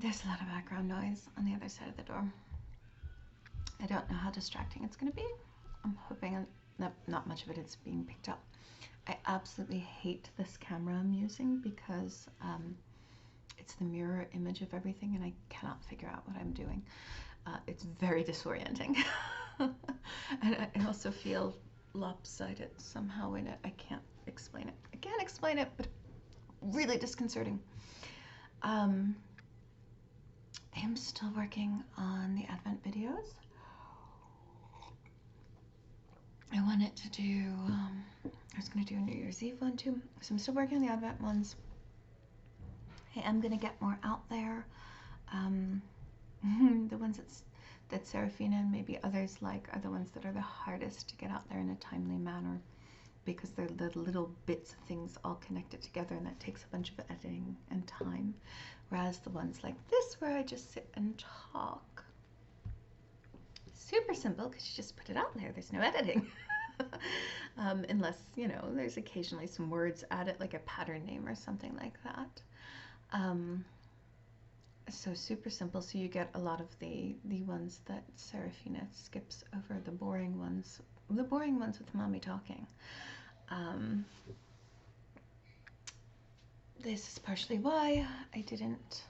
There's a lot of background noise on the other side of the door. I don't know how distracting it's going to be. I'm hoping not much of it is being picked up. I absolutely hate this camera I'm using because it's the mirror image of everything and I cannot figure out what I'm doing. It's very disorienting. And I also feel lopsided somehow in it. I can't explain it. I can't explain it, but really disconcerting. I am still working on the Advent videos. I wanted to do, I was going to do a New Year's Eve one too. So I'm still working on the Advent ones. I am going to get more out there. The ones that Serafina and maybe others like are the ones that are the hardest to get out there in a timely manner because they're the little bits of things all connected together and that takes a bunch of editing and time. Whereas the ones like this where I just sit and talk, super simple because you just put it out there. There's no editing. Unless, you know, there's occasionally some words added like a pattern name or something like that. So super simple. So you get a lot of the ones that Serafina skips over, the boring ones with mommy talking. This is partially why I didn't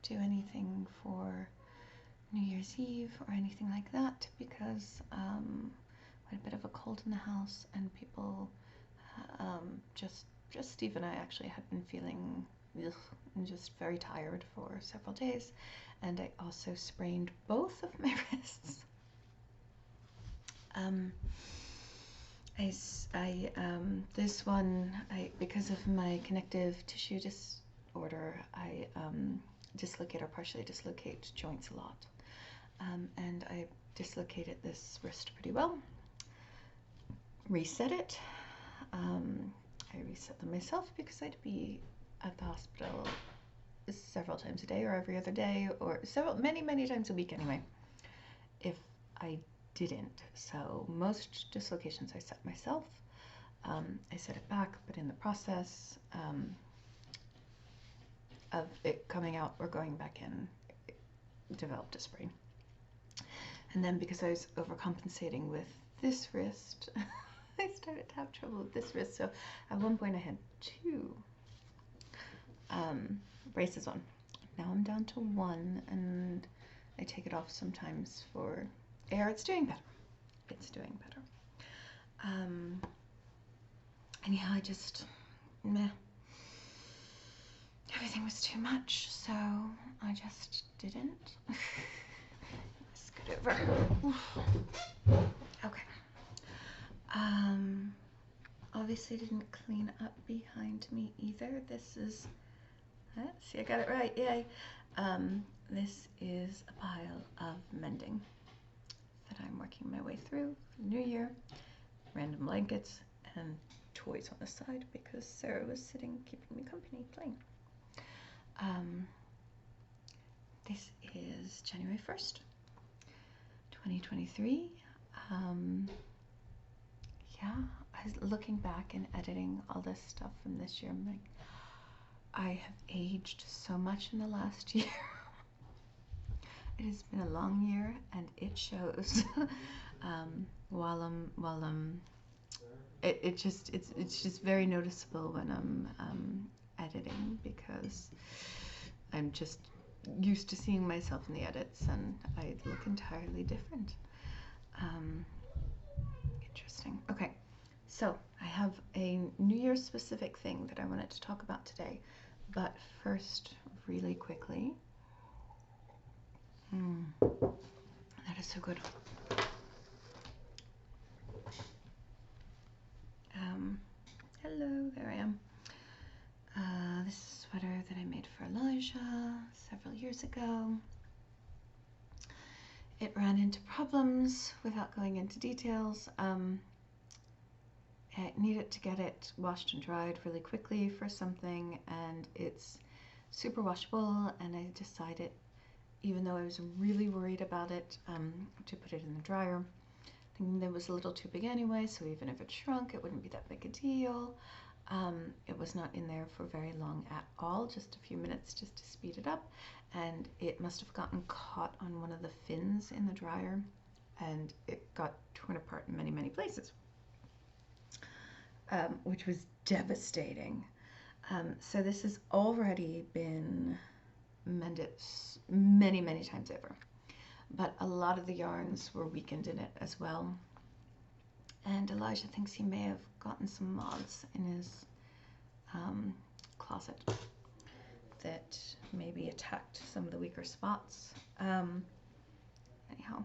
do anything for New Year's Eve or anything like that because I had a bit of a cold in the house and people just Steve and I actually had been feeling just very tired for several days, and I also sprained both of my wrists. This one, because of my connective tissue disorder, I dislocate or partially dislocate joints a lot, and I dislocated this wrist pretty well. Reset it. I reset them myself because I'd be at the hospital several times a day or every other day or many times a week anyway if I didn't. So most dislocations I set myself. I set it back, but in the process of it coming out or going back in, it developed a sprain. And then because I was overcompensating with this wrist, I started to have trouble with this wrist. So at one point I had 2 braces on. Now I'm down to 1 and I take it off sometimes for air. It's doing better. It's doing better. And yeah, I just, meh. Everything was too much, so I just didn't. Scoot over. Okay. Obviously didn't clean up behind me either. This is, see, I got it right, yay. This is a pile of mending that I'm working my way through for the new year. Random blankets and toys on the side because Sarah was sitting, keeping me company, playing. This is January 1st, 2023. Yeah, I was looking back and editing all this stuff from this year. I'm like, I have aged so much in the last year. It has been a long year and it shows. It's just very noticeable when I'm editing because I'm just used to seeing myself in the edits and I look entirely different. Interesting. Okay, so I have a New Year's specific thing that I wanted to talk about today, but first, really quickly, that is so good. Hello, there I am. This is a sweater that I made for Elijah several years ago. It ran into problems without going into details. I needed to get it washed and dried really quickly for something, and it's super washable, and I decided, even though I was really worried about it, to put it in the dryer, thinking that it was a little too big anyway, so even if it shrunk, it wouldn't be that big a deal. It was not in there for very long at all, just a few minutes just to speed it up, and it must have gotten caught on one of the fins in the dryer, and it got torn apart in many, many places, which was devastating. So this has already been mended many, many times over, but a lot of the yarns were weakened in it as well. And Elijah thinks he may have gotten some moths in his closet that maybe attacked some of the weaker spots. Anyhow,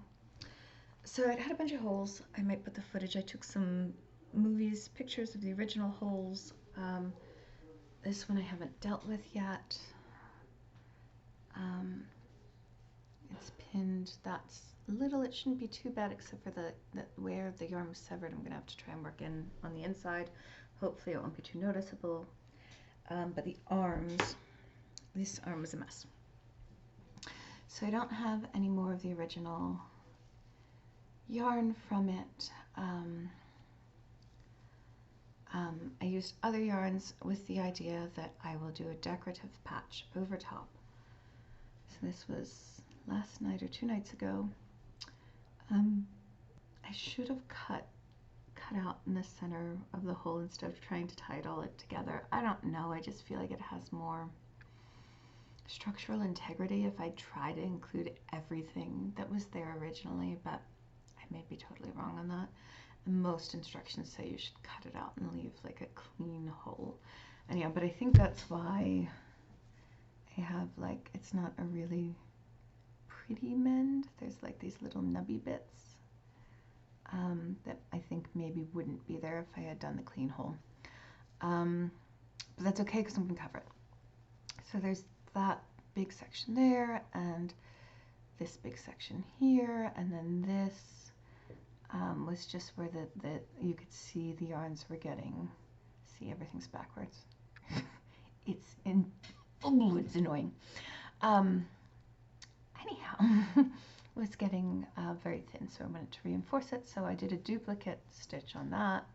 so it had a bunch of holes. I might put the footage. I took some pictures of the original holes. This one I haven't dealt with yet. It's pinned. That's little. It shouldn't be too bad, except for the where the yarn was severed. I'm gonna have to try and work in on the inside. Hopefully it won't be too noticeable. But the arms, this arm was a mess. So I don't have any more of the original yarn from it. I used other yarns with the idea that I will do a decorative patch over top. So this was last night or 2 nights ago. I should have cut out in the center of the hole instead of trying to tie it all together. I don't know, I just feel like it has more structural integrity if I try to include everything that was there originally, but I may be totally wrong on that. Most instructions say you should cut it out and leave like a clean hole. Anyhow, but I think that's why I have like, it's not a really pretty mend. There's like these little nubby bits that I think maybe wouldn't be there if I had done the clean hole. But that's okay because I'm gonna cover it. So there's that big section there and this big section here, and then this was just where the you could see the yarns were getting, see everything's backwards. It's annoying. Anyhow, it was getting very thin, so I wanted to reinforce it, so I did a duplicate stitch on that.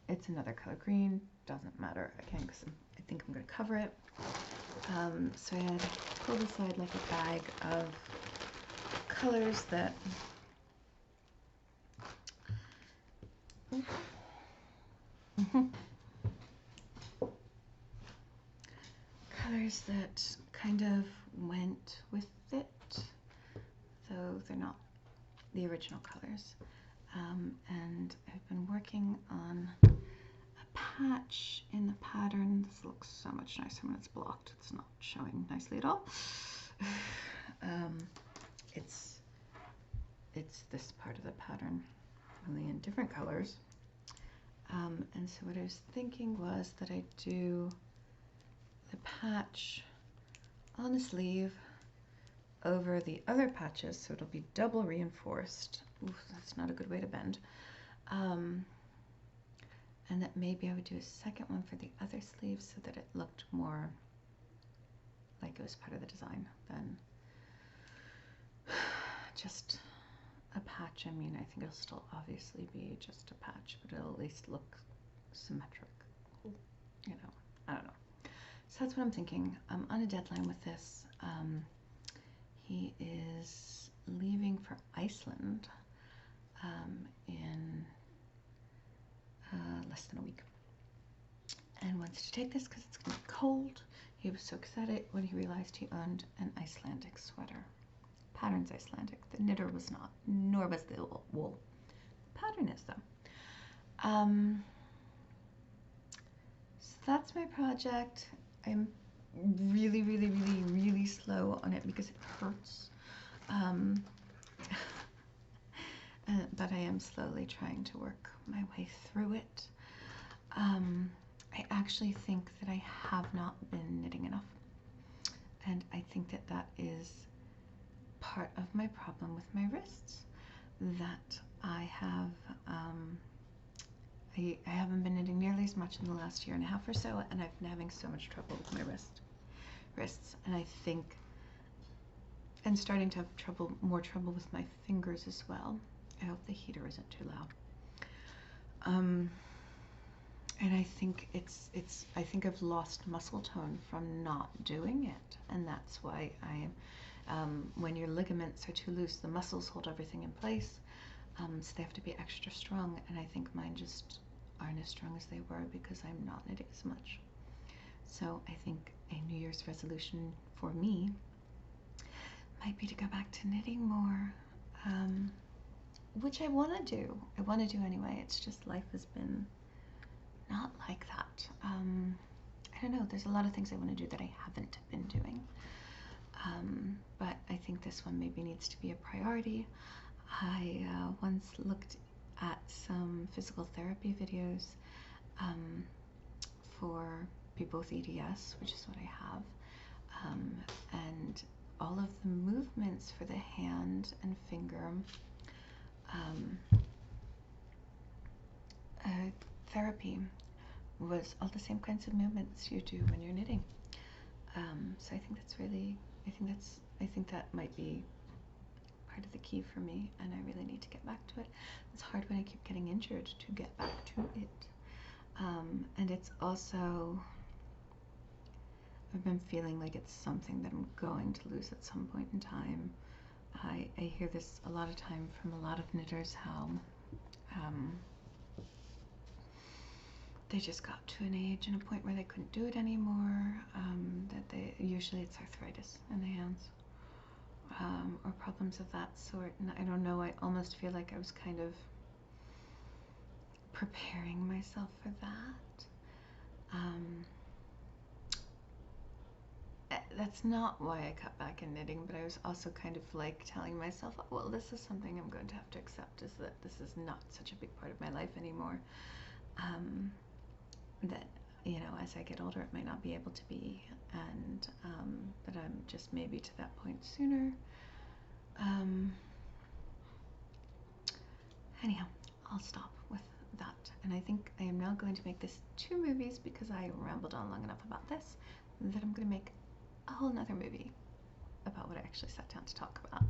It's another color green, doesn't matter again because I think I'm going to cover it. So I had pulled aside like a bag of colors that colors that kind of went with it, though they're not the original colors. And I've been working on a patch in the pattern. This looks so much nicer when it's blocked. It's not showing nicely at all. It's this part of the pattern, only in different colors. And so what I was thinking was that I'd do the patch on the sleeve over the other patches, so it'll be double reinforced. Oof, that's not a good way to bend. And that maybe I would do a second one for the other sleeve so that it looked more like it was part of the design than just a patch. I mean, I think it'll still obviously be just a patch, but it'll at least look symmetric. You know, I don't know. So that's what I'm thinking. I'm on a deadline with this. He is leaving for Iceland in less than a week and wants to take this because it's going to be cold. He was so excited when he realized he owned an Icelandic sweater. Pattern's Icelandic. The knitter was not, nor was the wool. The pattern is though. So that's my project. I'm really, really, really, really slow on it because it hurts. But I am slowly trying to work my way through it. I actually think that I have not been knitting enough. And I think that that is part of my problem with my wrists. That I have, I haven't been knitting nearly as much in the last year and a half or so, and I've been having so much trouble with my wrists. And I think, and starting to have more trouble with my fingers as well. I hope the heater isn't too loud. And I think I think I've lost muscle tone from not doing it, and that's why when your ligaments are too loose, the muscles hold everything in place, so they have to be extra strong, and I think mine just aren't as strong as they were because I'm not knitting as much. So I think a New Year's resolution for me might be to go back to knitting more, which I want to do. I want to do anyway. It's just life has been not like that. I don't know. There's a lot of things I want to do that I haven't been doing. But I think this one maybe needs to be a priority. I once looked at some physical therapy videos for people with EDS, which is what I have, and all of the movements for the hand and finger therapy was all the same kinds of movements you do when you're knitting. So I think that's really, I think that might be part of the key for me, and I really need to get back to it. It's hard when I keep getting injured to get back to it. And it's also, I've been feeling like it's something that I'm going to lose at some point in time. I hear this a lot of time from a lot of knitters, how they just got to an age and a point where they couldn't do it anymore, that usually it's arthritis in the hands, or problems of that sort. And I don't know, I almost feel like I was kind of preparing myself for that. That's not why I cut back in knitting, but I was also kind of like telling myself, oh, well, this is something I'm going to have to accept, is that this is not such a big part of my life anymore. That, you know, as I get older, it might not be able to be, and that I'm just maybe to that point sooner. Anyhow, I'll stop with that, and I think I am now going to make this 2 movies because I rambled on long enough about this, that I'm going to make a whole nother movie about what I actually sat down to talk about.